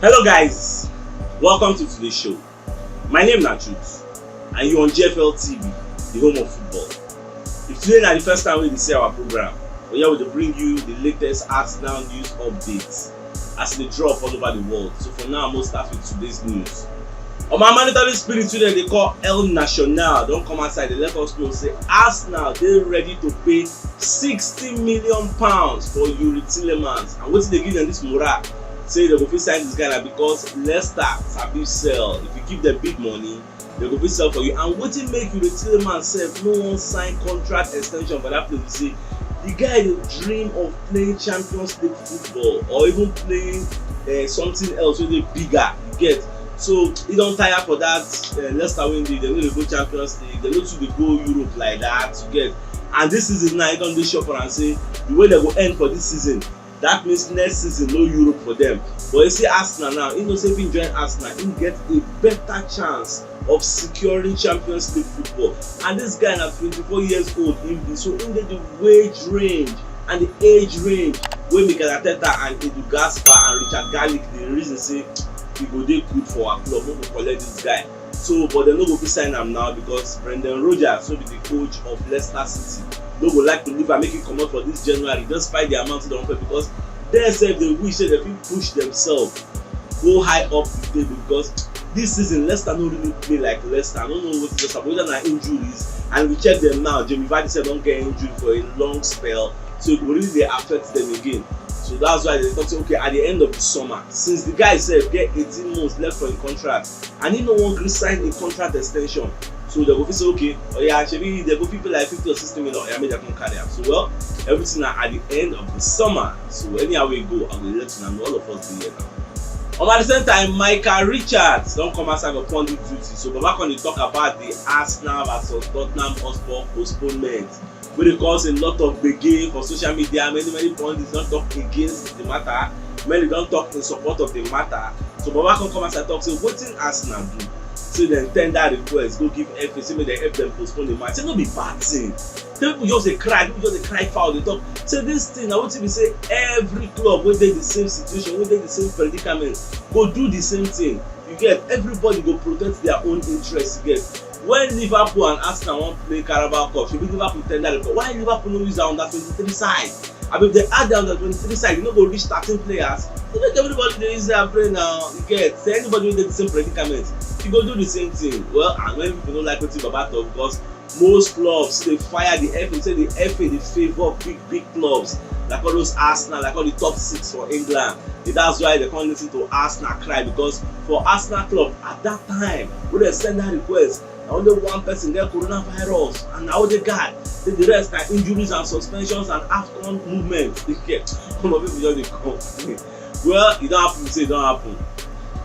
Hello guys, welcome to today's show. My name is Truth and you're on GFL TV, the home of football. If today is the first time we see our program, we are going to bring you the latest Arsenal news updates as they drop all over the world. So for now, I'm going to start with today's news. On my mandatory spirit today, they call El Nacional. Don't come outside, they let us know, say Arsenal, they're ready to pay £60 million for Yuri Tillemans. And what did they give them this morale? Say they go fit sign this guy na because Leicester sabi sell. If you give them big money, they go fit sell for you. And wetin make you the Tillemans sef no wan sign contract extension for that place? You see, the guy dey dream of playing Champions League football or even playing something else wey dey bigger. You get? So he don tire for that Leicester wey dey. They no dey go Champions League. They no too dey go Europe like that. You get? And this season now, he don dey sure for am say the way they go end for this season. That means next season no Europe for them. But you see Arsenal now, he knows if he join Arsenal, he get a better chance of securing Champions League football. And this guy na 24 years old, so he get the wage range and the age range wey Mikel Arteta and Edu Gaspar and Richard Garlick dey reason say he go dey good for our club, no go collect this guy. So but dem no go fit sign am now because Brendan Rodgers wey be the coach of Leicester City no go like to leave am make him comot for this January despite the amount they don pay, because they sef dey wish say dem fit push themselves go high up the table, because this season Leicester no really play like Leicester. I don't know wetin just happen, whether na injuries, and we check them now. Jamie Vardy sef don get injury for a long spell, so it go really dey affect them again. So that's why they talk say okay, at the end of the summer, since the guy sef get 18 months left for him contract and he no wan gree sign a contract extension, so they go fit say okay, shebi they go fit pay like 50 or 60 million, make dem come carry am. So well, everything na at the end of the summer. So anyhow we go, I go let you know all of us dey here now. At the same time, Michael Richards don come outside for pundit duty. So Baba come dey talk about the Arsenal vs Tottenham Hotspur postponement, wey dey cause a lot of gbege for social media. Many pundits don talk against the matter, many don talk in support of the matter. So Baba come outside talk say wetin Arsenal do, say dem tender request go give FA say make dem help dem postpone the match. Say no be bad thing. Say people just dey cry, foul, dey talk. Say this thing na wetin be say every club wey dey the same situation, wey dey the same predicament go do the same thing. You get? Everybody go protect their own interest. You get? When Liverpool and Arsenal wan play Carabao Cup, shebi Liverpool tender request. Why Liverpool no use their under 23 side? If they add their under 23 side, you no go reach 13 players. So make everybody dey use their brain now. You get? Say anybody wey dey the same predicament, you go do the same thing. Well, and when people no like wetin Baba talk, because most clubs dey fire the FA, say the FA dey favour big clubs like all those Arsenal, like all the top 6 for England. That's why they can't listen to Arsenal cry, because for Arsenal club at that time when they send that request, na only one person get coronavirus and na Odegaard. The rest are injuries and suspensions and AFCON movement. Some of people just dey complain. Well, e don happen, say e don happen.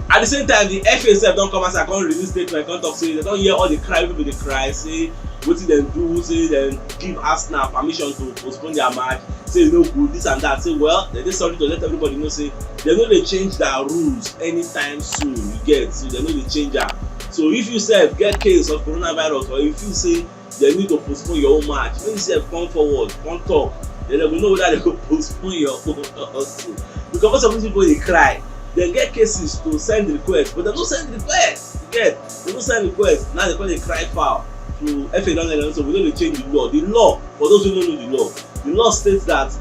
At the same time, the FA sef don come outside come release statement, come talk say they don hear all the cry, people dey cry, say wetin dem do, say dem give Arsenal permission to postpone their match, say e no good, this and that. Say well, dem dey sorry to let everybody know say dem no dey change their rules anytime soon. You get? So dem no dey change am. So if you sef get case of coronavirus, or if you say dem need to postpone your own match, make you sef come forward, come talk. Then dem go know whether dem go postpone your own also. Because most of these people dey cry. Dem get cases to send request, but dem no send request. You get? Dem no send request. Now dem come dey cry foul. So FA don let them know, so we no dey change the law. The law, for those who don't know the law states that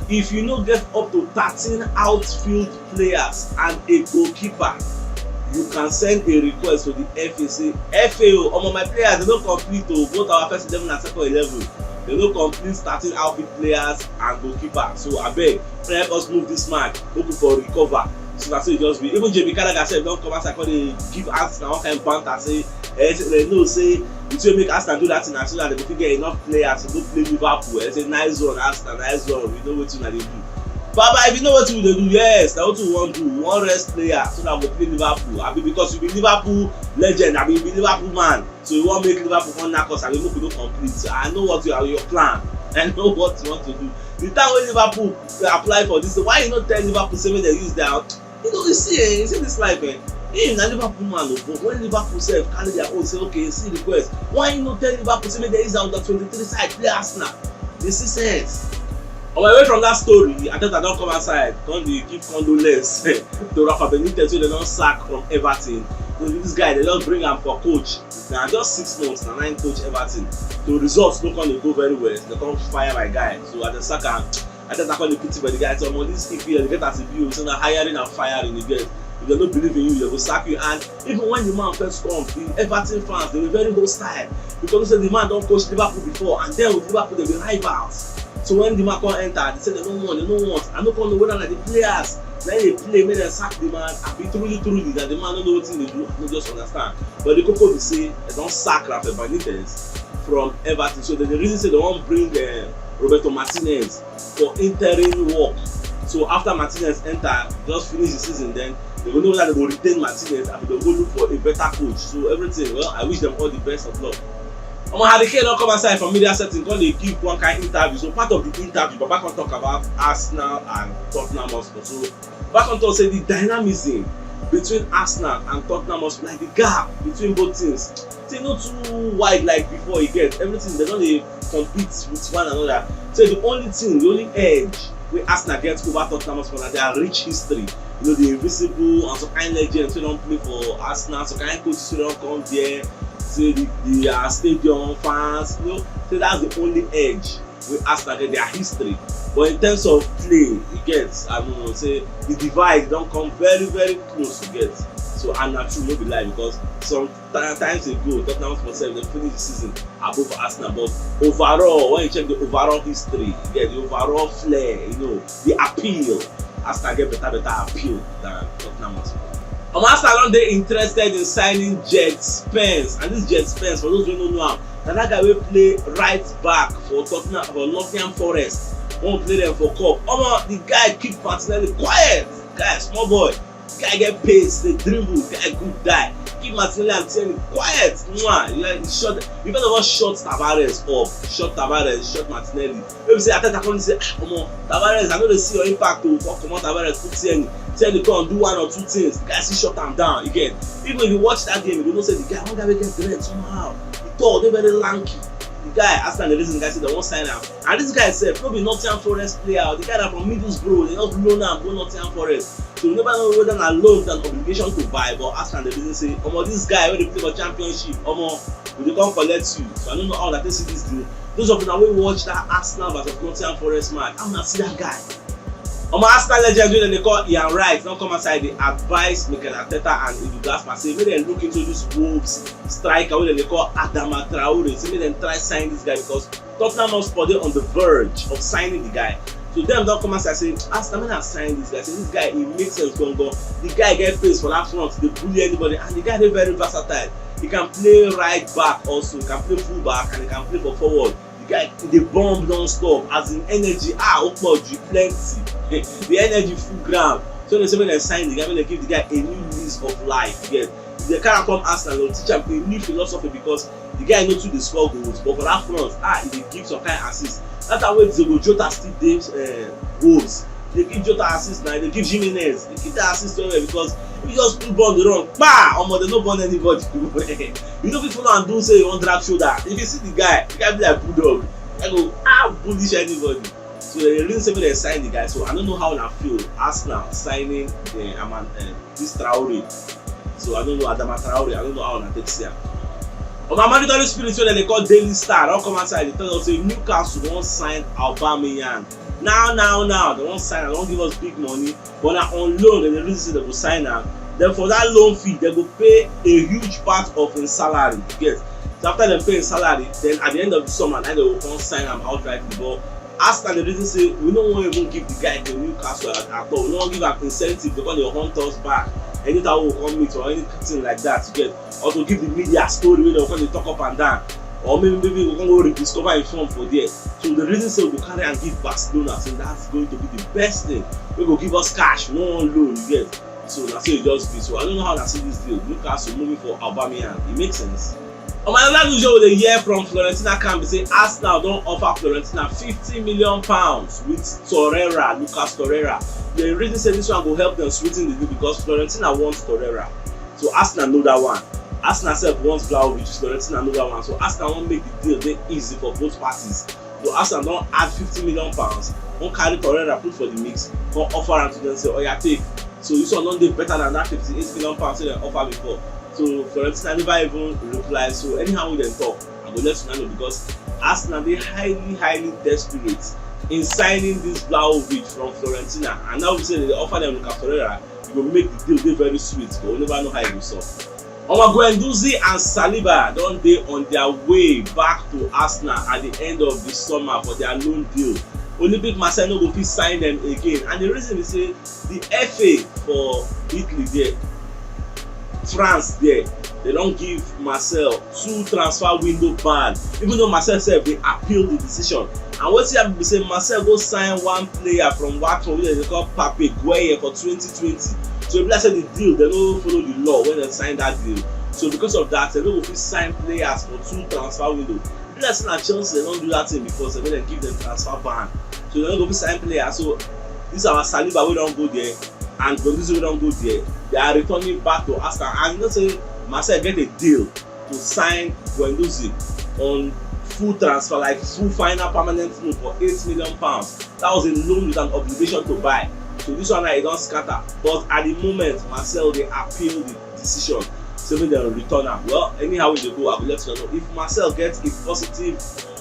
if you no get up to 13 outfield players and a goalkeeper, you can send a request to the FA. Say FA, my players they no complete to both our first 11 and second 11. They no complete starting outfield players and goalkeeper. So abeg, help us move this match. Looking for recover. So that's it just be. Even Jamie Carragher sef don come outside come dey give Arsenal one kind banter, say they know say it will make Arsenal do that thing so that they go fit get enough players to go play Liverpool. Say nice one Arsenal, nice one. We know wetin una dey do. Baba, if you know wetin we dey do, yes, na wetin we wan do. We wan rest player so that we go play Liverpool. Abi because you be Liverpool legend, abi you be Liverpool man, so you wan make Liverpool come knack us, abi make we no complete. I know what your plan. I know what you want to do. The time when Liverpool apply for this, why you no tell Liverpool say make dem use their, you see this life, him na Liverpool man o, but when Liverpool sef carry their own say okay, see request, why you no tell Liverpool say make dem use their under 23 side play Arsenal? Dey see sense. On my way from that story, I thought I don't come outside, come dey give condolence to Rafa Benitez wey dem don sack from Everton. So this guy they just bring am for coach. Na just 6 months na im coach Everton. The results no come dey go very well. They come fire my guy. So at the sack am, I thought I come dey pity for the guy. So this EPL they get as a view, so na hiring and firing you get. If they no believe in you, they go sack you. And even when the man first come, the Everton fans they were very hostile because they say the man don coach Liverpool before, and then with Liverpool they be rivals. So when the man come enter, they say they don't want. I no come know whether na the players na dey play make dem sack the man. I be truly that the man no know wetin dey do. I no just understand. But the koko be say they don sack Rafa Benitez from Everton. So the reason say they wan bring Roberto Martinez for interim work. So after Martinez enter, just finish the season, then they go know whether they go retain Martinez and they go look for a better coach. So everything, well, I wish them all the best of luck. Harry Kane don come aside from media setting, come dey give one kind interview. So part of the interview, Baba come talk about Arsenal and Tottenham Hotspur. So Baba come talk say the dynamism between Arsenal and Tottenham Hotspur, like the gap between both teams, say no too wide like before. You get everything, they don dey compete with one another. So the only edge wey Arsenal get over Tottenham Hotspur na their rich history. You know, the invisible and some kind legends wey don play for Arsenal, some kind coaches wey don come there. Say the stadium fans, you know, say that's the only edge wey Arsenal get, their history. But in terms of play, you get, I don't know, say the divide don come very close to get. So and na true, no be lie, because some times ago Tottenham Hotspur they finish the season above Arsenal, but overall when you check the overall history, you get the overall flair, you know, the appeal, Arsenal get better appeal than Tottenham Hotspur. Arsenal don dey interested in signing Jed Spence, and this Jed Spence, for those who don't know him, na that guy wey play right back for Nottingham Forest. Won't play them for cup. The guy keep Martinelli quiet. Guy, small boy. Guy get pace, they dribble. Guy good guy. Keep Martinelli and Tierney quiet. Like shot. You better not shot Tavares up. Shot Tavares. Shot Martinelli. Maybe say I come say, Tavares, I know they see your impact to come on Tavares. Put Tierney. Tierney come do one or two things. The guy see shut him down again. Even if you watch that game, you don't say the guy. One guy will get dread somehow. He tall. They very lanky. The guy, after the reason the guy said they won't sign him. And this guy himself, no be Nottingham Forest player. The guy that from Middlesbrough, they just loan him go Nottingham Forest. So you never know whether na loan than obligation to buy. But after the reason say, this guy when they play for championship, we dey come collect you. So I don't know how that they see this deal. Those of you that will watch that Arsenal versus Nottingham Forest match, I'm not see that guy. Arsenal legend wey they call Ian Wright don come aside dey advise Mikel Arteta and Edu Gaspar say make dem look into this Wolves striker wey they call Adama Traore. Say make dem try sign this guy because Tottenham Hotspur dey on the verge of signing the guy. So them don come aside say Arsenal make dem sign this guy. Say this guy he makes sense gangan. The guy get pace for that front, dey bully anybody, and the guy dey very versatile. He can play right back also, he can play full back, and he can play for forward. Guy dey bomb non-stop, as in energy Opoju plenty. The energy full ground. So they say when they sign the guy, when they give the guy a new lease of life. If they can't come Arsenal, they'll teach him a new philosophy because the guy knows to score goals, but for that front, he dey give some kind of assist. That's how Diego Jota still gives goals. They give Jota assist now, they give Jimenez, they give that assist anyway because if you just put ball on the run, they no burn anybody. You know people now do say you want drag shoulder. If you see the guy be like bulldog. I go bullish anybody. So they really say they sign the guy. So I don't know how I feel. Arsenal signing this Traore. So I don't know Adama Traore. I don't know how I take here. My mandatory spirit that they call Daily Star. Don't come outside. They tell us say Newcastle won't sign Aubameyang. Now they won't sign. They won't give us big money, but now on loan they really say they will sign him. Then for that loan fee, they will pay a huge part of his salary. Yes. So after they pay his salary, then at the end of the summer, now they will come sign him outright. But Arsenal the reason say we don't want to even give the guy to Newcastle at all. We don't want to give an incentive because they hunt us back. Anytime we come meet or anything like that, to get or to give the media story where they come talk up and down. Or maybe we're going to rediscover a form for there. So the reason say we carry and give Barcelona, so that's going to be the best thing. We go give us cash, no one loan, you get. So that's how it just be. So I don't know how to see this deal. Newcastle moving for Aubameyang, it makes sense. On my last video with a year from Florentina camp, say Arsenal don't offer Florentina £50 million with Torreira, Lucas Torreira. The reason say this one will help them sweeten the deal because Florentina wants Torreira. So Arsenal know that one. Arsenal self wants Vlahovic, Florentina know that one. So Arsenal won't make the deal very easy for both parties. So Arsenal don't add £50 million One carry Torreira put for the mix, come offer am to them say, oh yeah, take. So this one don't dey better than that 58 million pounds wey dem offer before. So Fiorentina never even reply. So anyhow we dem talk, I go let una know because Arsenal dey highly desperate in signing this Vlahovic from Fiorentina, and now we say they offer them Lucas Torreira, e go make the deal dey very sweet, but we never know how e go sup. Guendouzi and Saliba don dey on their way back to Arsenal at the end of the summer for their loan deal. Olympique Marseille no go fit sign them again, and the reason be say the FA for Italy there, France there, they don give Marseille 2 transfer window ban, even though Marseille sef dey appeal the decision. And wetin happen be say Marseille go sign one player from Watford wey dem dey call Pape Gueye for 2020. So e be like say the deal dem no follow the law when dem sign that deal. So because of that, dem no go fit sign players for 2 transfer window. E be like say na Chelsea dem don do that thing before, so make dem give dem transfer ban. So dem no go fit sign players. So this our Saliba wey don go there and Guendouzi wey don go there, they are returning back to Arsenal. And you know say Marseille get a deal to sign Guendouzi on full transfer, like full final permanent loan for £8 million. That was a loan with an obligation to buy. So this one e don scatter, but at the moment Marseille dey appeal the decision, so make dem return am. Well, anyhow we dey go, I go let you know if Marseille get a positive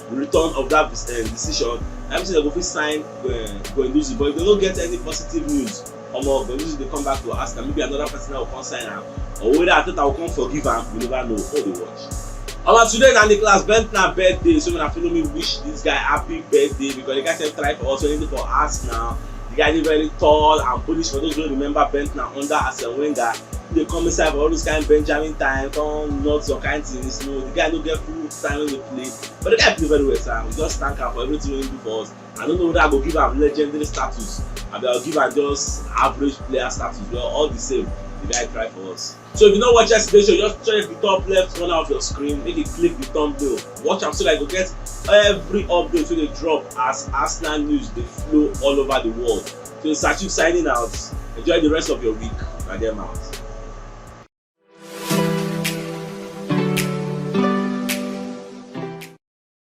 return of that decision, I say dem go fit sign Guendouzi. But if they no get any positive news, Guendouzi dey come back to Arsenal, maybe another person will come sign am, or whether Arteta will come forgive am, we never know. Oh, dey watch. Today na Nicholas Bentner birthday, so una follow me wish this guy happy birthday because the guy sef try for us anything for Arsenal. The guy is very tall and Polish. For those who remember Bentner under Arsene Wenger, they come inside for all those kind of Benjamin time, come not some kind of things. You know, the guy don't get full time when they play, but the guy play very well, sir. We just thank him for everything he do for us. I don't know whether I go give him legendary status, and I'll give him just average player status. Well, all the same, the guy try for us. So if you don't watch yesterday's show, just check the top left corner of your screen, make it click the thumbnail. Watch am so that you go get every update wey dey drop as Arsenal news dey flow all over the world. So Sachuk signing out. Enjoy the rest of your week. Na dem out.